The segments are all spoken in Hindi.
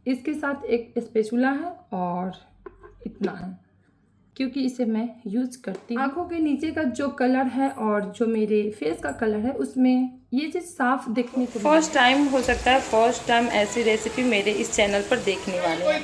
इसके साथ एक स्पैचुला है और इतना है, क्योंकि इसे मैं यूज़ करती हूँ। आँखों के नीचे का जो कलर है और जो मेरे फेस का कलर है उसमें ये चीज़ साफ देखने को फर्स्ट टाइम हो सकता है, फर्स्ट टाइम ऐसी रेसिपी मेरे इस चैनल पर देखने वाले हैं।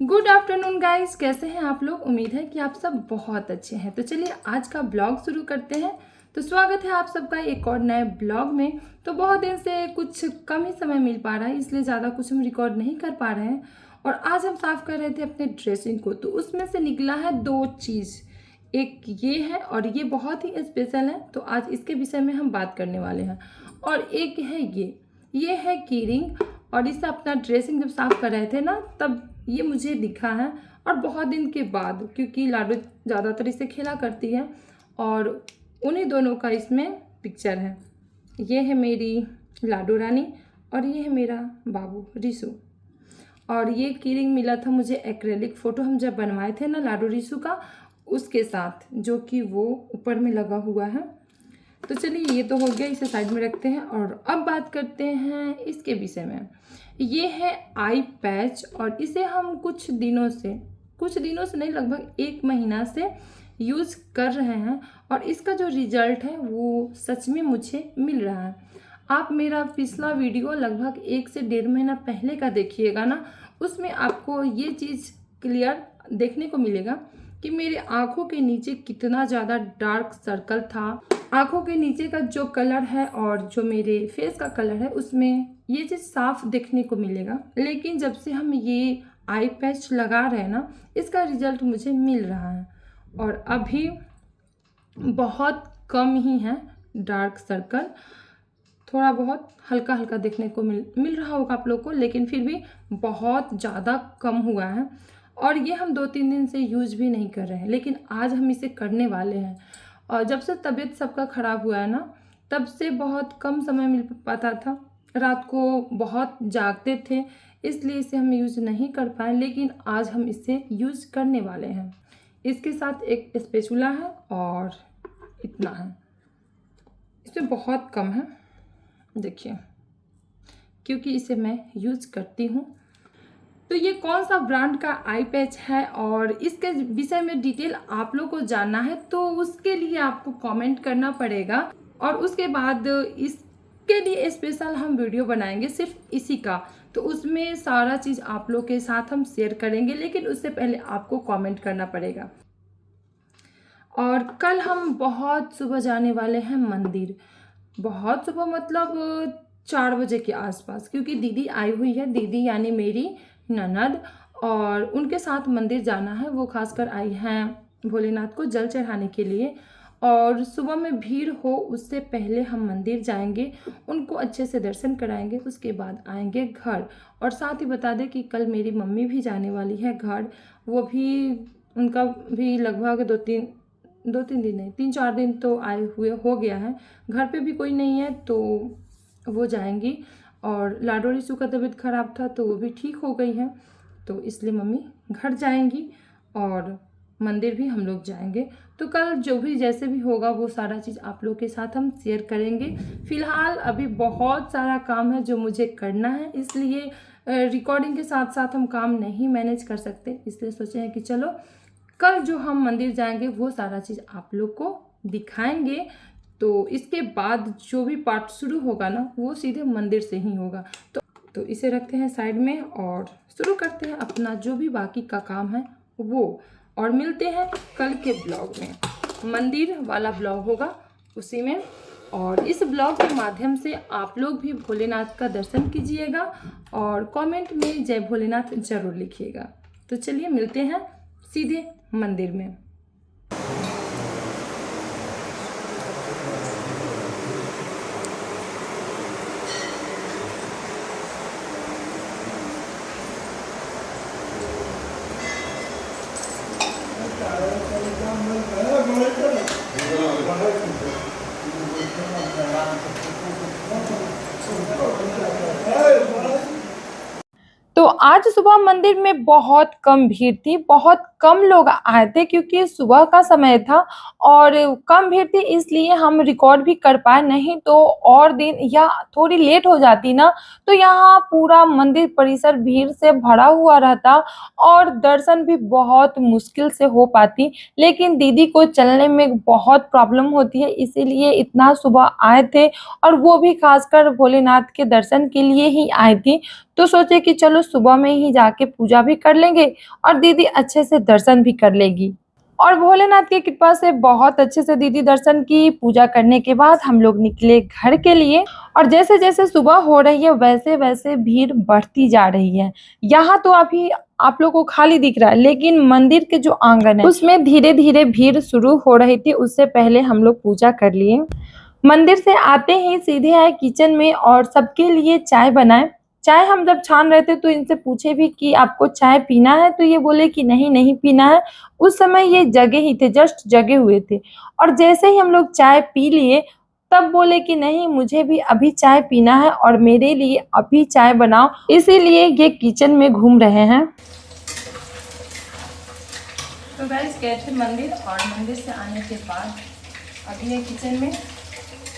गुड आफ्टरनून गाइस, कैसे हैं आप लोग? उम्मीद है कि आप सब बहुत अच्छे हैं। तो चलिए आज का ब्लॉग शुरू करते हैं। तो स्वागत है आप सबका एक और नए ब्लॉग में। तो बहुत दिन से कुछ कम ही समय मिल पा रहा है, इसलिए ज़्यादा कुछ हम रिकॉर्ड नहीं कर पा रहे हैं। और आज हम साफ़ कर रहे थे अपने ड्रेसिंग को, तो उसमें से निकला है दो चीज़, एक ये है और ये बहुत ही स्पेशल है, तो आज इसके विषय में हम बात करने वाले हैं। और एक है ये है की रिंग, और इससे अपना ड्रेसिंग जब साफ़ कर रहे थे ना तब ये मुझे दिखा है, और बहुत दिन के बाद, क्योंकि लाडू ज़्यादातर इसे खेला करती है और उन्हीं दोनों का इसमें पिक्चर है। ये है मेरी लाडू रानी और ये है मेरा बाबू रिशु। और ये की रिंग मिला था मुझे एक्रेलिक फ़ोटो हम जब बनवाए थे ना लाडू रिशु का, उसके साथ, जो कि वो ऊपर में लगा हुआ है। तो चलिए ये तो हो गया, इसे साइड में रखते हैं और अब बात करते हैं इसके विषय में। ये है आई पैच और इसे हम कुछ दिनों से नहीं, लगभग 1 महीना से यूज़ कर रहे हैं और इसका जो रिज़ल्ट है वो सच में मुझे मिल रहा है। आप मेरा पिछला वीडियो लगभग 1 से 1.5 महीना पहले का देखिएगा ना, उसमें आपको ये चीज़ क्लियर देखने को मिलेगा कि मेरे आँखों के नीचे कितना ज़्यादा डार्क सर्कल था। आँखों के नीचे का जो कलर है और जो मेरे फेस का कलर है उसमें ये चीज़ साफ देखने को मिलेगा। लेकिन जब से हम ये आई पैच लगा रहे हैं ना, इसका रिजल्ट मुझे मिल रहा है और अभी बहुत कम ही है डार्क सर्कल, थोड़ा बहुत हल्का हल्का देखने को मिल रहा होगा आप लोग को, लेकिन फिर भी बहुत ज़्यादा कम हुआ है। और ये हम 2-3 दिन से यूज भी नहीं कर रहे हैं, लेकिन आज हम इसे करने वाले हैं। और जब से तबीयत सबका ख़राब हुआ है ना, तब से बहुत कम समय मिल पाता था, रात को बहुत जागते थे, इसलिए इसे हम यूज़ नहीं कर पाए, लेकिन आज हम इसे यूज़ करने वाले हैं। इसके साथ एक स्पैचुला है और इतना है, इसमें बहुत कम है, देखिए, क्योंकि इसे मैं यूज़ करती हूँ। तो ये कौन सा ब्रांड का आई पैच है और इसके विषय में डिटेल आप लोग को जानना है, तो उसके लिए आपको कमेंट करना पड़ेगा और उसके बाद इसके लिए स्पेशल हम वीडियो बनाएंगे सिर्फ इसी का। तो उसमें सारा चीज़ आप लोग के साथ हम शेयर करेंगे, लेकिन उससे पहले आपको कमेंट करना पड़ेगा। और कल हम बहुत सुबह जाने वाले हैं मंदिर, बहुत सुबह मतलब 4 बजे के आसपास, क्योंकि दीदी आई हुई है, दीदी यानी मेरी ननद, और उनके साथ मंदिर जाना है। वो खासकर आई हैं भोलेनाथ को जल चढ़ाने के लिए, और सुबह में भीड़ हो उससे पहले हम मंदिर जाएंगे, उनको अच्छे से दर्शन कराएंगे, उसके बाद आएंगे घर। और साथ ही बता दें कि कल मेरी मम्मी भी जाने वाली है घर, वो भी, उनका भी लगभग 2-3 दिन नहीं, 3-4 दिन तो आए हुए हो गया है, घर पे भी कोई नहीं है, तो वो जाएंगी। और लाडो रिशु का तबीयत ख़राब था तो वो भी ठीक हो गई है, तो इसलिए मम्मी घर जाएंगी और मंदिर भी हम लोग जाएंगे। तो कल जो भी जैसे भी होगा वो सारा चीज़ आप लोग के साथ हम शेयर करेंगे। फ़िलहाल अभी बहुत सारा काम है जो मुझे करना है, इसलिए रिकॉर्डिंग के साथ साथ हम काम नहीं मैनेज कर सकते, इसलिए सोचे हैं कि चलो कल जो हम मंदिर जाएंगे वो सारा चीज़ आप लोग को दिखाएंगे। तो इसके बाद जो भी पार्ट शुरू होगा ना वो सीधे मंदिर से ही होगा। तो इसे रखते हैं साइड में और शुरू करते हैं अपना जो भी बाकी का काम है वो, और मिलते हैं कल के ब्लॉग में। मंदिर वाला ब्लॉग होगा उसी में, और इस ब्लॉग के माध्यम से आप लोग भी भोलेनाथ का दर्शन कीजिएगा और कमेंट में जय भोलेनाथ ज़रूर लिखिएगा। तो चलिए मिलते हैं सीधे मंदिर में। तो आज सुबह मंदिर में बहुत कम भीड़ थी, बहुत कम लोग आए थे क्योंकि सुबह का समय था और कम भीड़ थी इसलिए हम रिकॉर्ड भी कर पाए, नहीं तो और दिन या थोड़ी लेट हो जाती ना तो यहाँ पूरा मंदिर परिसर भीड़ से भरा हुआ रहता और दर्शन भी बहुत मुश्किल से हो पाती। लेकिन दीदी को चलने में बहुत प्रॉब्लम होती है इसीलिए इतना सुबह आए थे और वो भी खासकर भोलेनाथ के दर्शन के लिए ही आई थी। तो सोचे कि चलो सुबह में ही जाके पूजा भी कर लेंगे और दीदी अच्छे से दर्शन भी कर लेगी। और भोलेनाथ की कृपा से बहुत अच्छे से दीदी दर्शन की। पूजा करने के बाद हम लोग निकले घर के लिए और जैसे-जैसे सुबह हो रही है वैसे-वैसे भीड़ बढ़ती जा रही है। यहाँ तो अभी आप लोग को खाली दिख रहा है लेकिन मंदिर के जो आंगन है उसमें धीरे-धीरे भीड़ शुरू हो रही थी। उससे पहले हम लोग पूजा कर लिए। मंदिर से आते ही सीधे आए किचन में और सबके लिए चाय बनाए। चाय हम जब छान रहे थे तो इनसे पूछे भी कि आपको चाय पीना है? तो ये बोले कि नहीं, नहीं पीना है। उस समय ये जगे ही थे, जस्ट जगे हुए थे और जैसे ही हम लोग चाय पी लिए तब बोले कि नहीं मुझे भी अभी चाय पीना है और मेरे लिए अभी चाय बनाओ। इसीलिए ये किचन में घूम रहे हैं। तो गाइस गए थे मंदिर और मंदिर से आने के बाद अभी है किचन में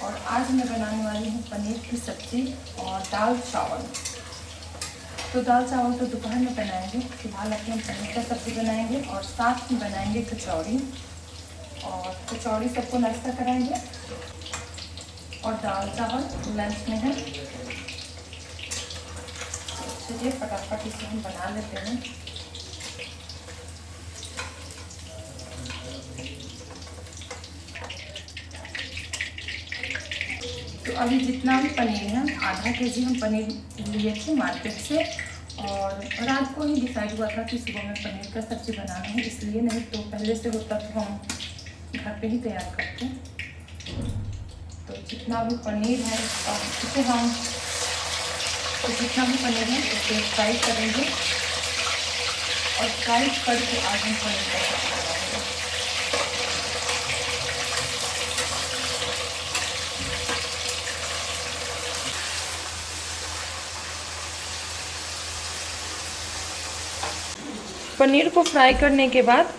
और आज मैं बनाने वाली हूँ पनीर की सब्ज़ी और दाल चावल। तो दाल चावल तो दोपहर में बनाएंगे, फिलहाल अपने हम पनीर का सब्ज़ी बनाएंगे और साथ में बनाएंगे कचौड़ी। और कचौड़ी सबको नाश्ता कराएंगे और दाल चावल लंच में है। चलिए फटाफट इसे हम बना लेते हैं। तो अभी जितना भी पनीर है, आधा केजी हम पनीर लिए थे मार्केट से और रात को ही डिसाइड हुआ था कि सुबह में पनीर का सब्ज़ी बनाना है, इसलिए नहीं तो पहले से होता तो हम घर पे ही तैयार करते। तो जितना भी पनीर है उसे हम जितना भी पनीर है उसे फ्राई करेंगे और फ्राई करके आज हम पनीर का सब्ज़ी बनाएंगे। पनीर को फ्राई करने के बाद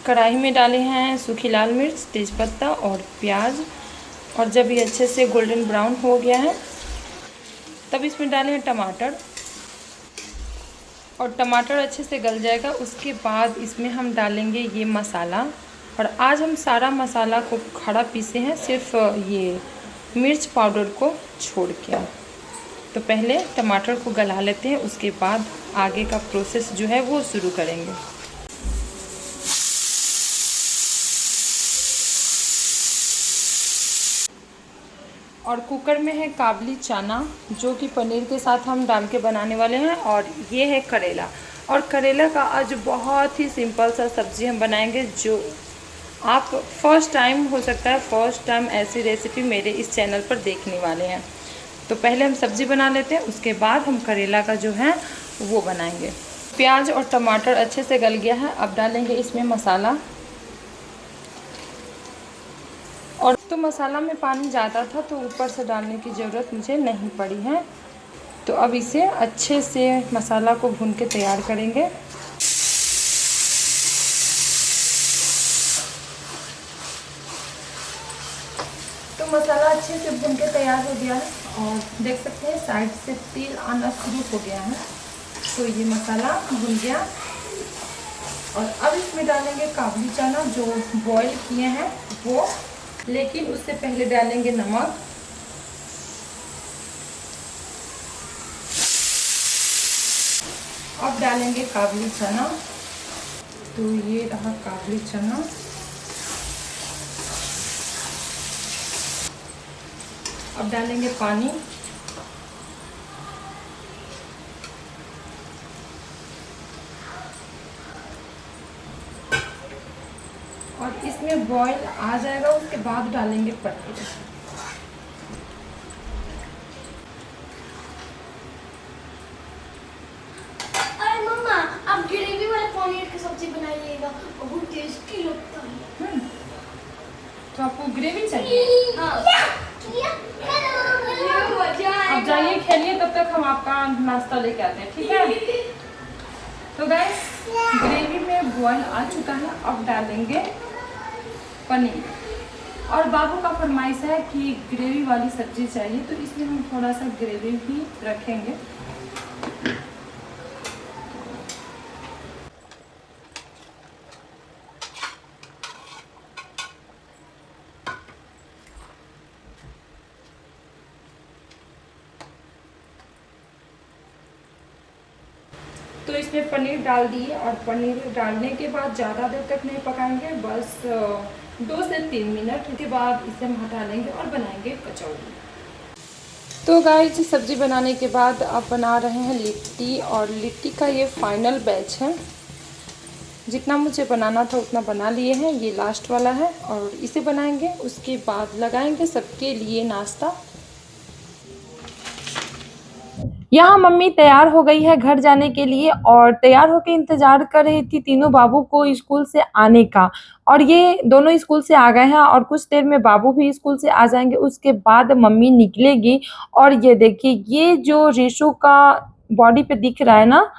कढ़ाई में डाले हैं सूखी लाल मिर्च, तेज़पत्ता और प्याज और जब ये अच्छे से गोल्डन ब्राउन हो गया है तब इसमें डाले हैं टमाटर और टमाटर अच्छे से गल जाएगा। उसके बाद इसमें हम डालेंगे ये मसाला और आज हम सारा मसाला को खड़ा पीसे हैं, सिर्फ ये मिर्च पाउडर को छोड़ के। तो पहले टमाटर को गला लेते हैं, उसके बाद आगे का प्रोसेस जो है वो शुरू करेंगे। और कुकर में है काबली चना जो कि पनीर के साथ हम डाल के बनाने वाले हैं और ये है करेला। और करेला का आज बहुत ही सिंपल सा सब्ज़ी हम बनाएंगे जो आप फर्स्ट टाइम हो सकता है फर्स्ट टाइम ऐसी रेसिपी मेरे इस चैनल पर देखने वाले हैं। तो पहले हम सब्ज़ी बना लेते हैं, उसके बाद हम करेला का जो है वो बनाएंगे। प्याज और टमाटर अच्छे से गल गया है, अब डालेंगे इसमें मसाला। और तो मसाला में पानी ज़्यादा था तो ऊपर से डालने की ज़रूरत मुझे नहीं पड़ी है। तो अब इसे अच्छे से मसाला को भून के तैयार करेंगे। तो मसाला अच्छे से भून के तैयार हो गया है और देख सकते हैं साइड से तेल आना शुरू हो गया है। तो ये मसाला भून गया और अब इसमें डालेंगे काबुली चना जो बॉईल किए हैं वो, लेकिन उससे पहले डालेंगे नमक। अब डालेंगे काबुली चना। तो ये रहा काबुली चना। अब डालेंगे पानी। और इसमें बॉईल आ जाएगा उसके बाद डालेंगे पनीर। अरे मम्मा आप ग्रेवी वाले पनीर की सब्जी बनाइएगा, बहुत टेस्टी लगता है। तो आपको ग्रेवी चाहिए? हाँ। अब जाइए खेलिए, तब तक हम आपका नाश्ता लेके आते हैं, ठीक है। तो गाइस ग्रेवी में बॉयल आ चुका है, अब डालेंगे पनीर। और बाबू का फरमाइश है कि ग्रेवी वाली सब्जी चाहिए, तो इसलिए हम थोड़ा सा ग्रेवी भी रखेंगे। तो इसमें पनीर डाल दिए और पनीर डालने के बाद ज़्यादा देर तक नहीं पकाएंगे, बस 2 से 3 मिनट के बाद इसे हम हटा लेंगे और बनाएंगे कचौड़ी। तो गाइस सब्ज़ी बनाने के बाद अब बना रहे हैं लिट्टी, और लिट्टी का ये फाइनल बैच है। जितना मुझे बनाना था उतना बना लिए हैं, ये लास्ट वाला है और इसे बनाएंगे, उसके बाद लगाएंगे सबके लिए नाश्ता। यहाँ मम्मी तैयार हो गई है घर जाने के लिए, और तैयार होकर इंतजार कर रही थी तीनों बाबू को स्कूल से आने का। और ये दोनों स्कूल से आ गए हैं और कुछ देर में बाबू भी स्कूल से आ जाएंगे, उसके बाद मम्मी निकलेगी। और ये देखिए, ये जो रेशो का बॉडी पे दिख रहा है ना,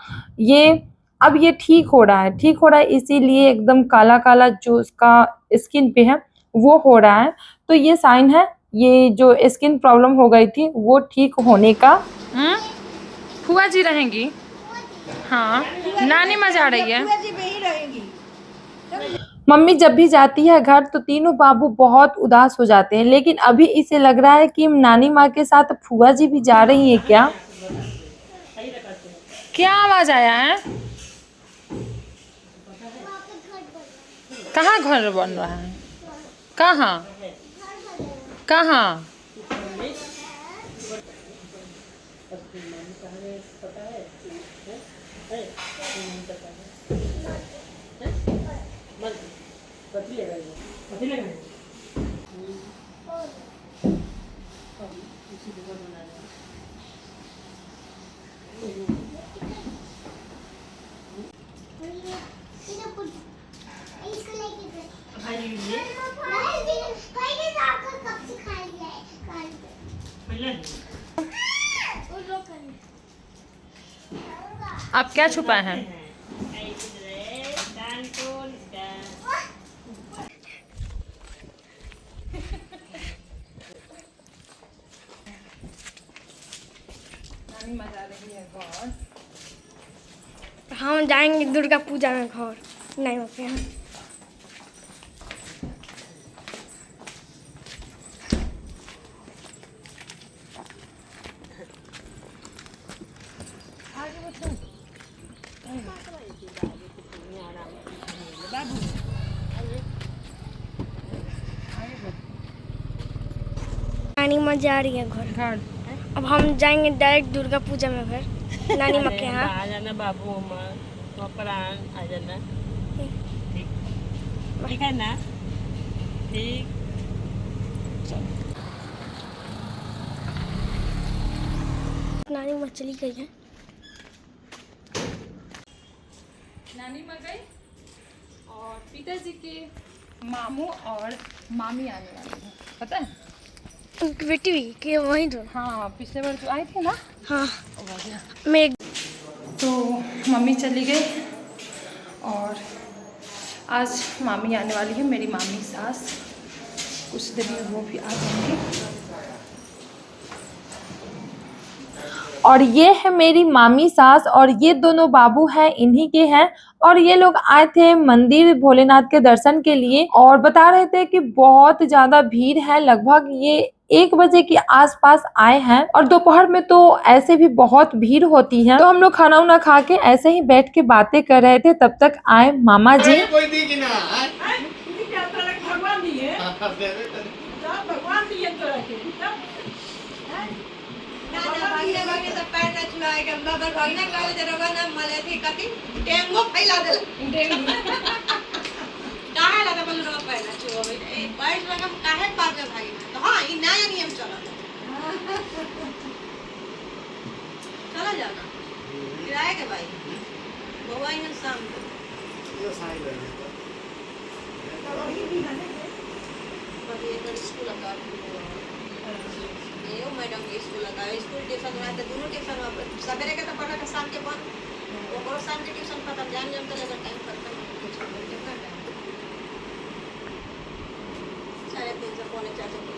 ये अब ये ठीक हो रहा है, ठीक हो रहा है, इसीलिए एकदम काला काला जो उसका स्किन पे है वो हो रहा है। तो ये साइन है, ये जो स्किन प्रॉब्लम हो गई थी वो ठीक होने का। फुआ जी रहेंगी, हाँ नानी मजा आ रही है। मम्मी जब भी जाती है घर तो तीनों बाबू बहुत उदास हो जाते हैं, लेकिन अभी इसे लग रहा है कि नानी माँ के साथ फुआ जी भी जा रही है क्या। क्या आवाज आया है? कहाँ घर बन रहा है? कहाँ कहाँ? आप क्या छुपाए हैं? नानी मजा रही है बहुत। हम जाएंगे दुर्गा पूजा में घर, नहीं होते हैं। नानी माँ जा रही है घर। अब हम जाएंगे डायरेक्ट दुर्गा पूजा में घर, नानी माँ के यहाँ। आ जाना बाबू, अम्मा प्राण आ जाना, ठीक ठीक है ना, ठीक। नानी माँ चली गई है। नानी माँ गई और पिताजी के मामू और मामी आने वाले हैं, पता है? उनकी बेटी भी कि वहीं तो। हाँ पिछले बार जो आई थी ना। हाँ मैं तो मम्मी चली गई और आज मामी आने वाली है, मेरी मामी सास। कुछ देर में वो भी आ जाएंगे। और ये है मेरी मामी सास, और ये दोनों बाबू हैं इन्हीं के हैं। और ये लोग आए थे मंदिर भोलेनाथ के दर्शन के लिए, और बता रहे थे कि बहुत ज्यादा भीड़ है, लगभग ये 1 बजे के आसपास आए हैं। और दोपहर में तो ऐसे भी बहुत भीड़ होती है। तो हम लोग खाना उना खा के ऐसे ही बैठ के बातें कर रहे थे, तब तक आए मामा जी। काहे लगा बोल रहा पहला छुओ ए बाइस लगा काहे पागे भाई तो हां ई नया नियम चला चला जाना किराए के भाई बउआ इन शाम ये साई लगे तो ही भी हने पर ये तो स्कूल का ये मैडम के स्कूल का स्कूल ट्यूशन रहते दोनों ट्यूशन सवेरे के तो पढ़ा था शाम के बंद वो शाम के ट्यूशन खत्म जान जम तो लेकर टाइम खत्म कितना टाइम 3:30 से 4:45